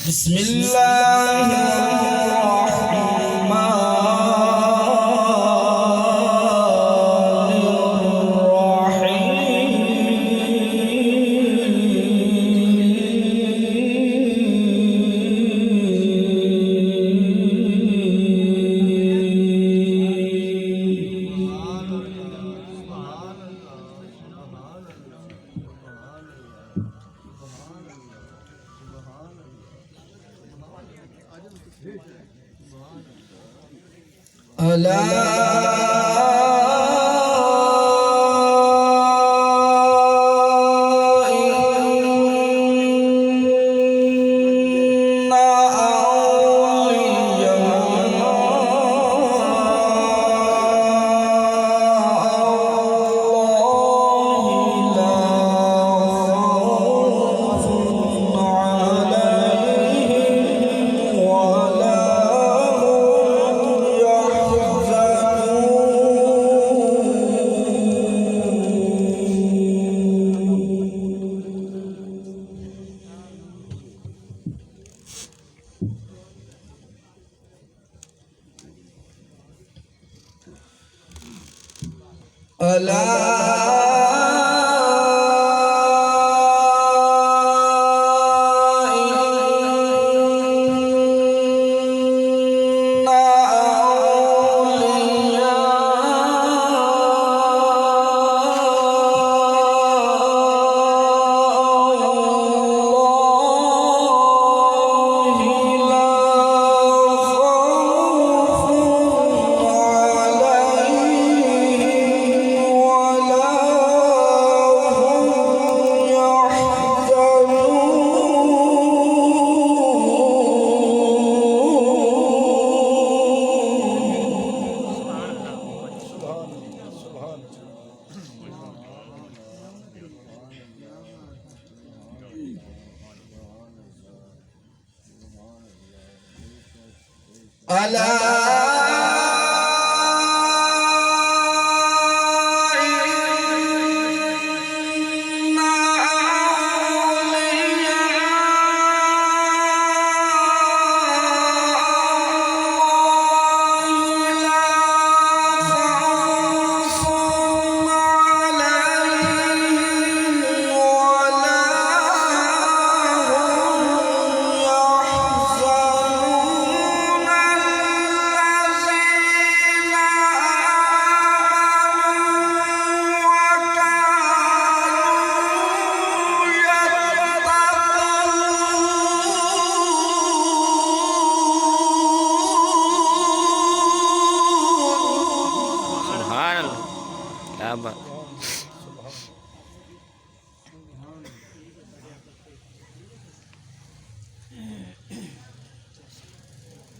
بسم الله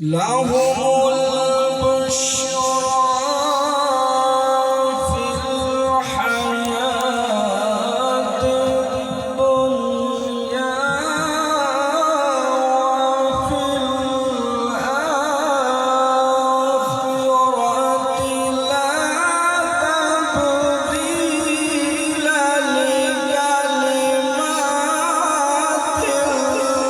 لهم البشرى في الحياة الدنيا وفي الآخرة لا تبديل لكلمات الله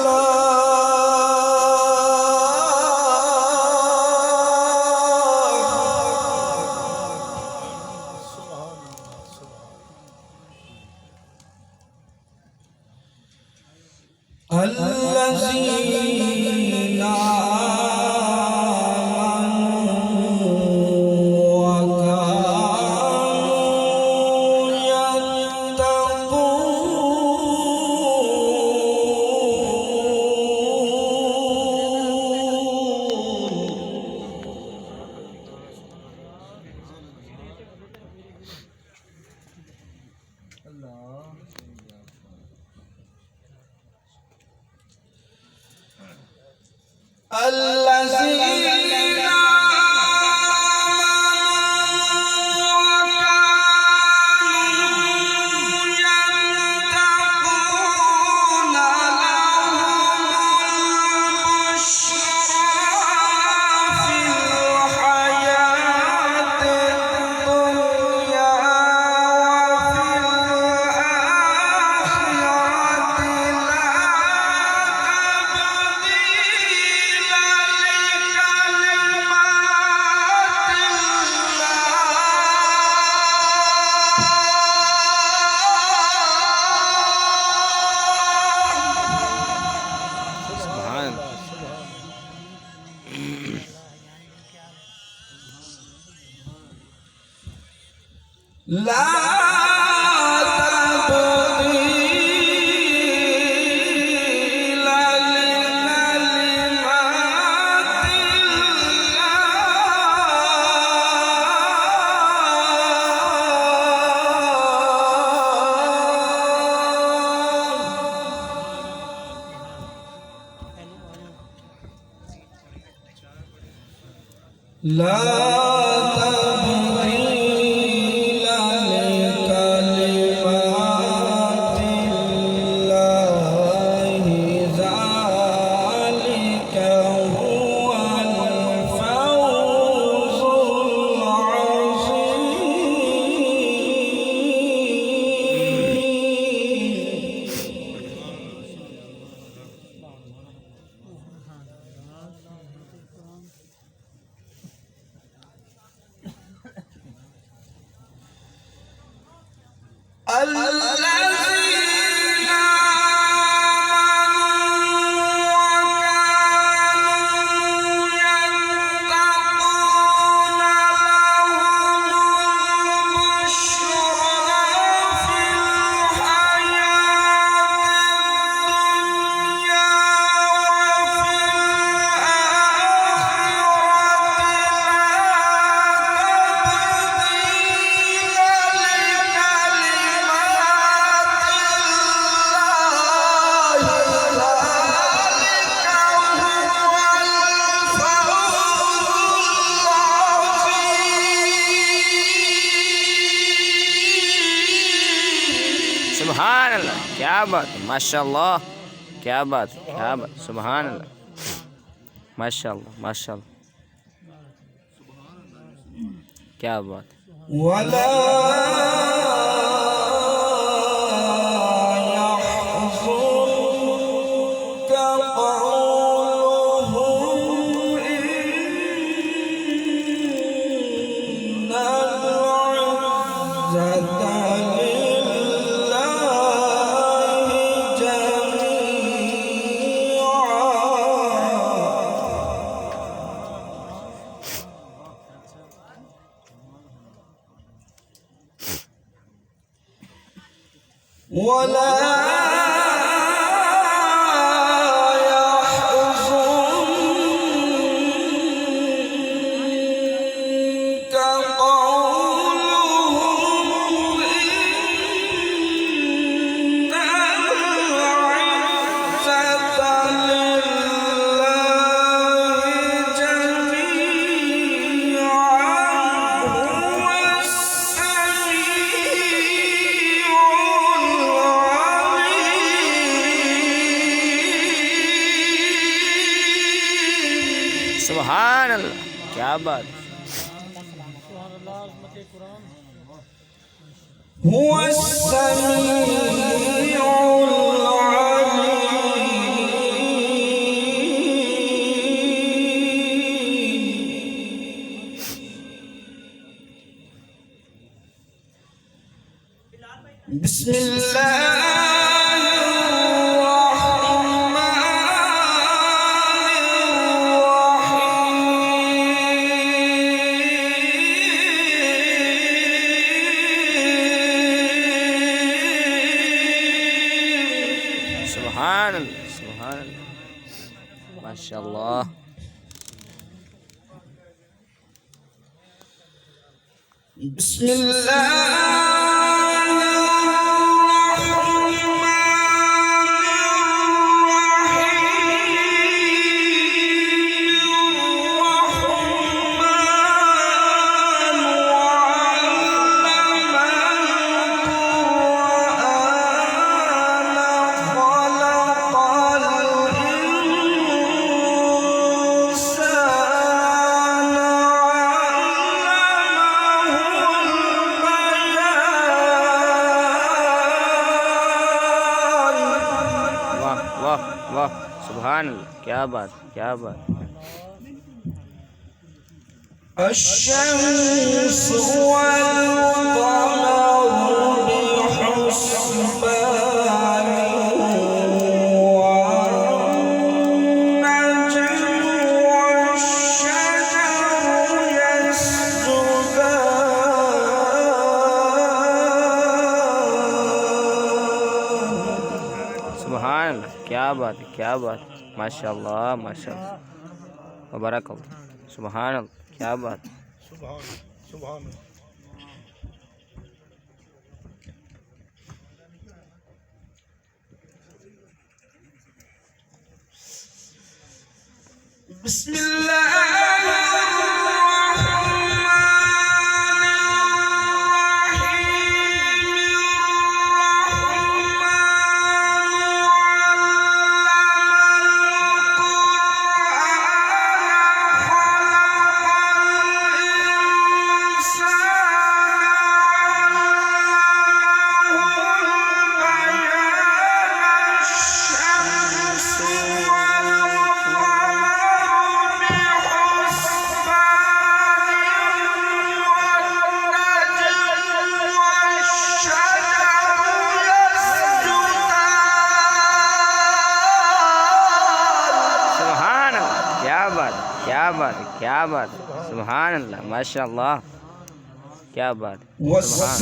لا تبديل لكلمات الله. لا تبديل لكلمات الله، ذلك هو الفوز العظيم. الذين آمنوا يتقون لهم البشرى في الحياة सुभान अल्लाह, क्या बात है, माशाअल्लाह, क्या बात है, क्या बात, सुभान अल्लाह, माशाअल्लाह, माशाअल्लाह, क्या बात है। ولا يحزنك قولهم إن العزة لله جميعا. ولا يحزنك قولهم إن العزة لله جميعا. هو السميع العليم. सुभान अल्लाह, क्या बात है। هو السميع العليم. بسم الله सुभान अल्लाह, सुभान अल्लाह, माशाअल्लाह। بسم الله वाह वाह, सुभान अल्लाह, क्या बात, क्या बात। الشمس والقمر بحسبان والنجم والشجر يسجدان क्या बात है, क्या बात है, माशाल्लाह माशाल्लाह, मुबारक अल्लाह, सुभान अल्लाह, क्या बात है। सुभान सुभान सुभान अल्लाह, क्या बात है, क्या बात है, क्या बात है, सुभान अल्लाह माशाल्लाह, क्या बात है, सुभान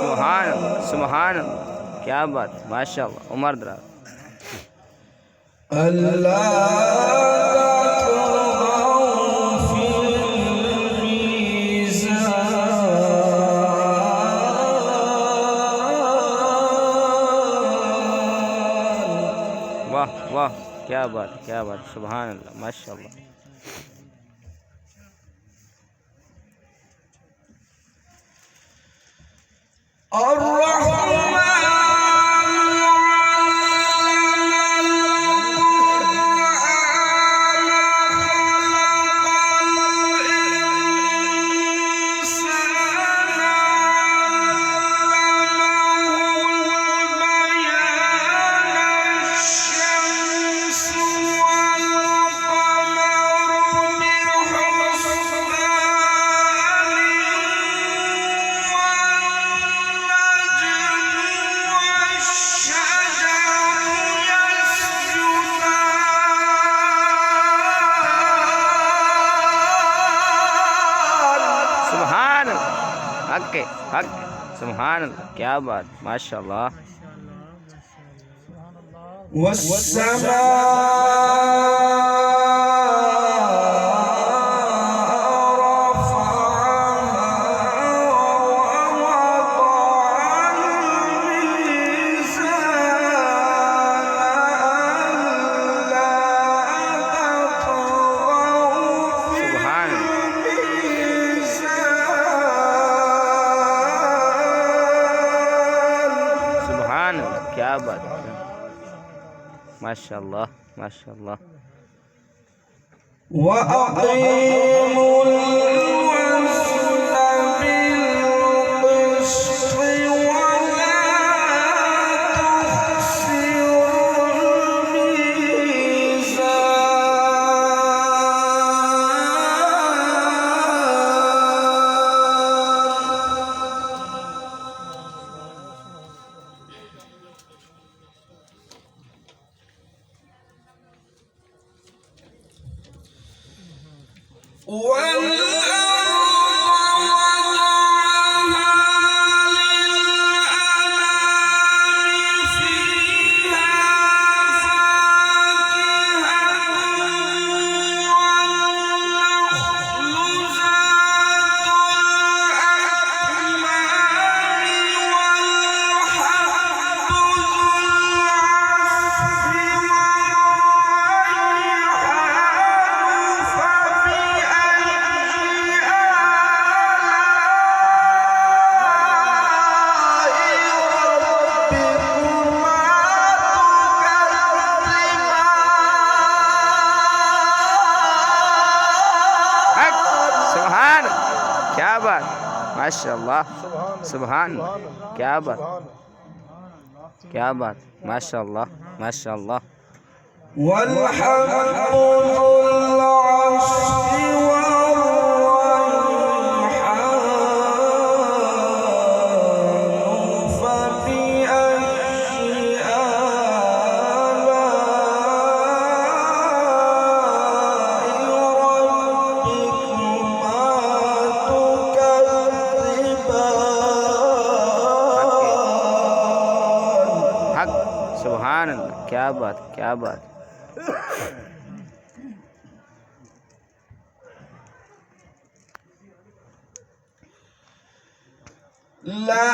सुभान अल्लाह, सुभान अल्लाह, क्या बात है, माशाल्लाह, उमर दराज। वाह वाह, क्या बात है, क्या बात है, सुभान अल्लाह माशाल्लाह। सुभान अल्लाह, हक है, हक है, सुभान अल्लाह, क्या बात, माशाल्लाह। सुभान सुभान अल्लाह, क्या बात है, माशाल्लाह माशाल्लाह। وأقيموا الوزن بالقسط ولا تخسروا सुभान, क्या बात, माशाल्लाह, सुभान, क्या बात, क्या बात, माशाल्लाह माशाल्लाह। والحب ذو العصف والريحان فبأي सुभान अल्लाह, क्या बात, क्या बात। لا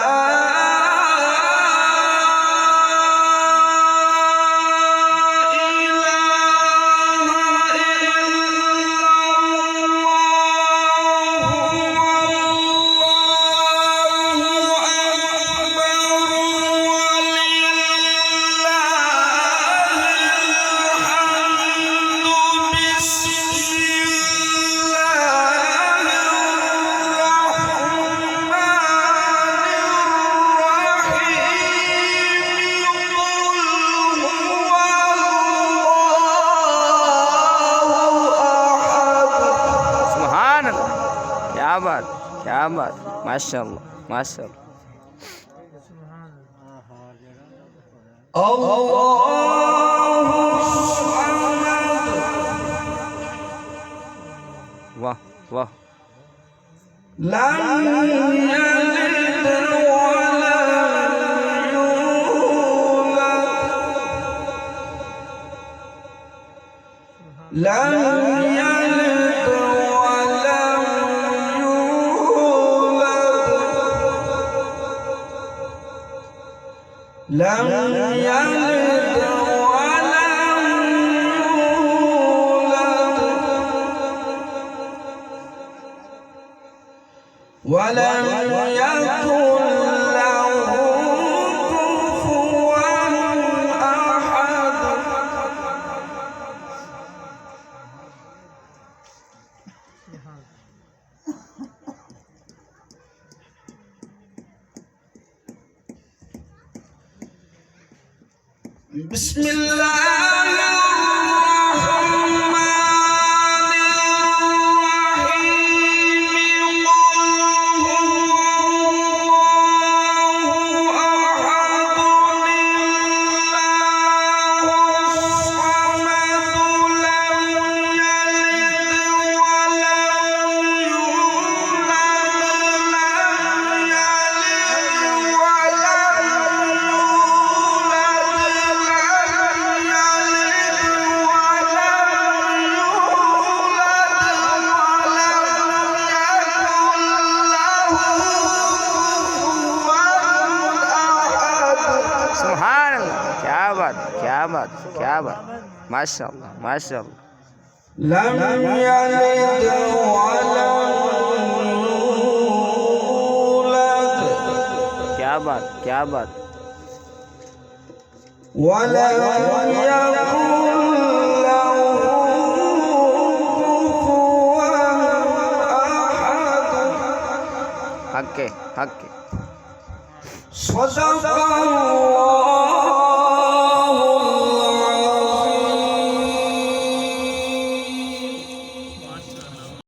क्या बात, क्या बात, माशाअल्लाह, माशाअल्लाह। वाह वाह। لم يلد ولم يولد لم يلد ولم يولد لم يلد ولم يكن له كفوا أحد. بسم الله الرحمن सुभान अल्लाह, क्या बात, क्या बात, क्या बात, माशाअल्लाह, माशाअल्लाह। لم يلد ولم يولد क्या बात, क्या बात। ولم يكن له كفوا أحد. हक के, हक के। صدق الله